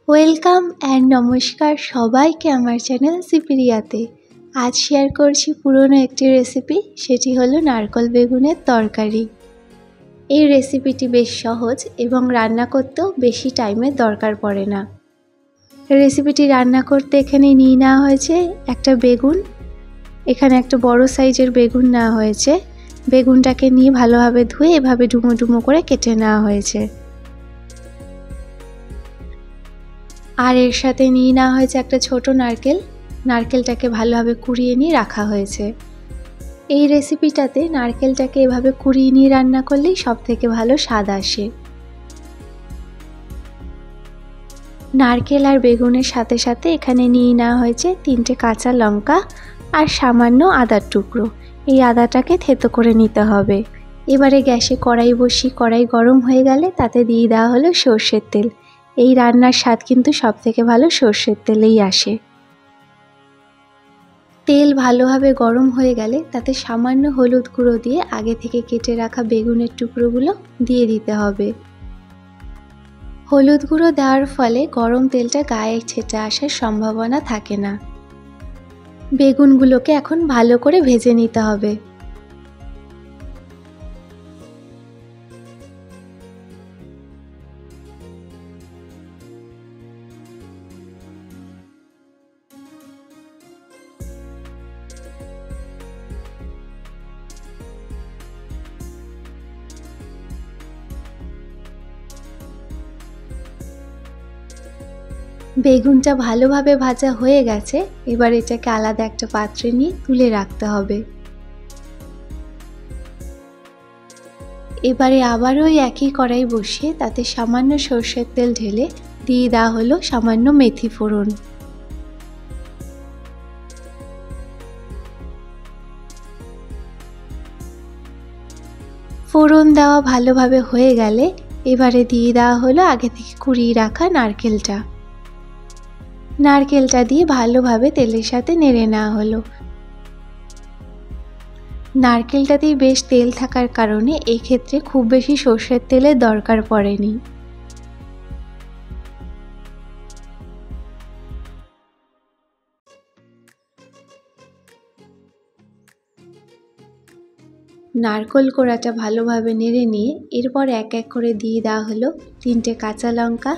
Welcome and নমস্কার সবাইকে আমার চ্যানেল সিপিরিয়াতে। আজ শেয়ার করছি পুরনো একটি রেসিপি, সেটি হলো নারকেল বেগুনের তরকারি। এই রেসিপিটি বেশ সহজ এবং রান্না করতেও বেশি টাইমের দরকার পড়ে না। রেসিপিটি রান্না করতে এখানে নিয়ে নেওয়া হয়েছে একটা বেগুন। এখানে একটা বড় সাইজের বেগুন নেওয়া হয়েছে। বেগুনটাকে নিয়ে ভালোভাবে ধুয়ে এভাবে ডুমো ডুমো করে কেটে নেওয়া হয়েছে। আর এর সাথে নিয়ে নেওয়া হয়েছে একটা ছোট নারকেল। নারকেলটাকে ভালোভাবে কুড়িয়ে নিয়ে রাখা হয়েছে। এই রেসিপিটাতে নারকেলটাকে এভাবে কুড়িয়ে নিয়ে রান্না করলেই সবথেকে ভালো স্বাদ আসে। নারকেল আর বেগুনের সাথে সাথে এখানে নিয়ে নেওয়া হয়েছে 3টে কাঁচা লঙ্কা আর সামান্য আদার টুকরো। এই আদাটাকে থেতো করে নিতে হবে। এবারে গ্যাসে কড়াই বসিয়ে কড়াই গরম হয়ে গেলে তাতে দিয়ে দেওয়া হলো সর্ষের তেল। এই রান্নার স্বাদ কিন্তু সবথেকে ভালো সর্ষের তেলেই আসে। তেল ভালোভাবে গরম হয়ে গেলে তাতে সামান্য হলুদ গুঁড়ো দিয়ে আগে থেকে কেটে রাখা বেগুনের টুকরোগুলো দিয়ে দিতে হবে। হলুদ গুঁড়ো দেওয়ার ফলে গরম তেলটা গায়ে ছেটে আসার সম্ভাবনা থাকে না। বেগুনগুলোকে এখন ভালো করে ভেজে নিতে হবে। বেগুনটা ভালোভাবে ভাজা হয়ে গেছে। এবার এটাকে আলাদা একটা পাত্রে নিয়ে তুলে রাখতে হবে। এবারে আবারও ওই একই কড়াই বসিয়ে তাতে সামান্য সর্ষের তেল ঢেলে দিয়ে দেওয়া হলো সামান্য মেথি ফোড়ন। ফোড়ন দেওয়া ভালোভাবে হয়ে গেলে এবারে দিয়ে দেওয়া হলো আগে থেকে কুড়িয়ে রাখা নারকেলটা। নারকেলটা দিয়ে ভালোভাবে তেলের সাথে নেড়ে নেওয়া হলো। নারকেলটাতেই বেশ তেল থাকার কারণে এই ক্ষেত্রে খুব বেশি সর্ষের তেলের দরকার পড়েনি। নারকেল কোড়াটা ভালোভাবে নেড়ে নিয়ে এরপর এক এক করে দিয়ে দেওয়া হলো 3টে কাঁচা লঙ্কা,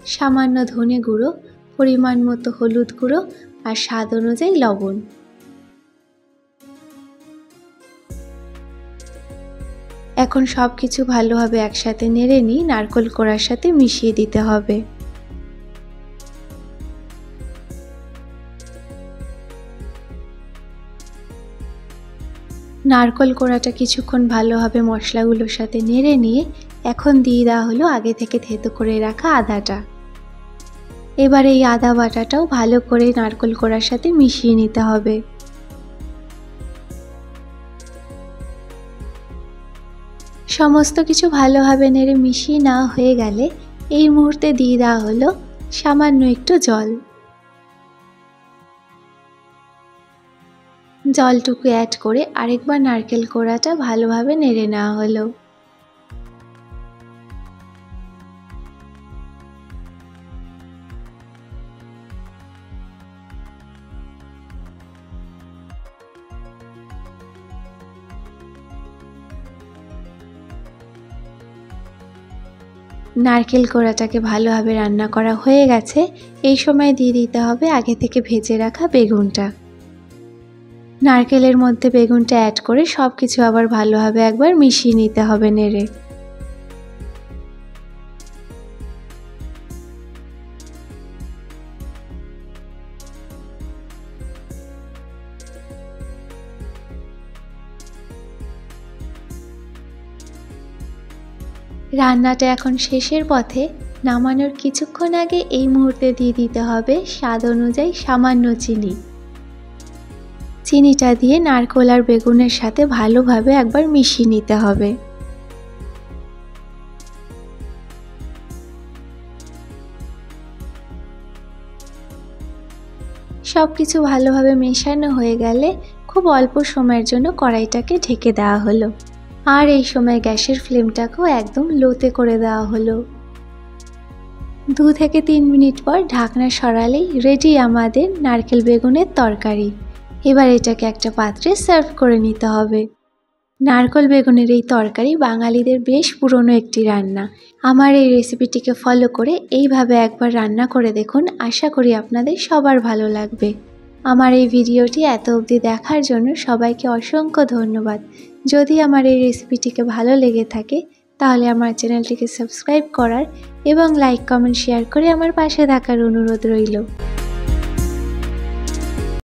সামান্য ধনে গুঁড়ো, পরিমাণ মতো হলুদ গুঁড়ো আর স্বাদ অনুযায়ী লবণ। এখন সব কিছু ভালোভাবে একসাথে নেড়ে নিয়ে নারকেল কোড়ার সাথে মিশিয়ে দিতে হবে। নারকেল কোড়াটা কিছুক্ষণ ভালোভাবে মশলাগুলোর সাথে নেড়ে নিয়ে এখন দিয়ে দেওয়া হলো আগে থেকে থেতো করে রাখা আদাটা। এবার এই আদা বাটাটাও ভালো করে নারকেল কোড়ার সাথে মিশিয়ে নিতে হবে। সমস্ত কিছু ভালোভাবে নেড়ে মিশিয়ে নেওয়া হয়ে গেলে এই মুহূর্তে দিয়ে দেওয়া হলো সামান্য একটু জল। জলটুকু অ্যাড করে আরেকবার নারকেল কোড়াটা ভালোভাবে নেড়ে নেওয়া হলো। নারকেল কোড়াটাকে ভালোভাবে রান্না করা হয়ে গেছে। এই সময় দিয়ে দিতে হবে আগে থেকে ভেজে রাখা বেগুনটা। নারকেলের মধ্যে বেগুনটা অ্যাড করে সব কিছু আবার ভালোভাবে একবার মিশিয়ে নিতে হবে নেড়ে। রান্নাটা এখন শেষের পথে। নামানোর কিছুক্ষণ আগে এই মুহূর্তে দিয়ে দিতে হবে স্বাদ অনুযায়ী সামান্য চিনি। চিনিটা দিয়ে নারকেল আর বেগুনের সাথে ভালোভাবে একবার মিশিয়ে নিতে হবে। সব কিছু ভালোভাবে মেশানো হয়ে গেলে খুব অল্প সময়ের জন্য কড়াইটাকে ঢেকে দেওয়া হলো। আর এই সময় গ্যাসের ফ্লেমটাকেও একদম লোতে করে দেওয়া হলো। 2 থেকে 3 মিনিট পর ঢাকনা সরালেই রেডি আমাদের নারকেল বেগুনের তরকারি। এবার এটাকে একটা পাত্রে সার্ভ করে নিতে হবে। নারকেল বেগুনের এই তরকারি বাঙালিদের বেশ পুরনো একটি রান্না। আমার এই রেসিপিটিকে ফলো করে এইভাবে একবার রান্না করে দেখুন, আশা করি আপনাদের সবার ভালো লাগবে। আমার এই ভিডিওটি এত অবধি দেখার জন্য সবাইকে অসংখ্য ধন্যবাদ। যদি আমার এই রেসিপিটিকে ভালো লেগে থাকে তাহলে আমার চ্যানেলটিকে সাবস্ক্রাইব করার এবং লাইক কমেন্ট শেয়ার করে আমার পাশে থাকার অনুরোধ রইল।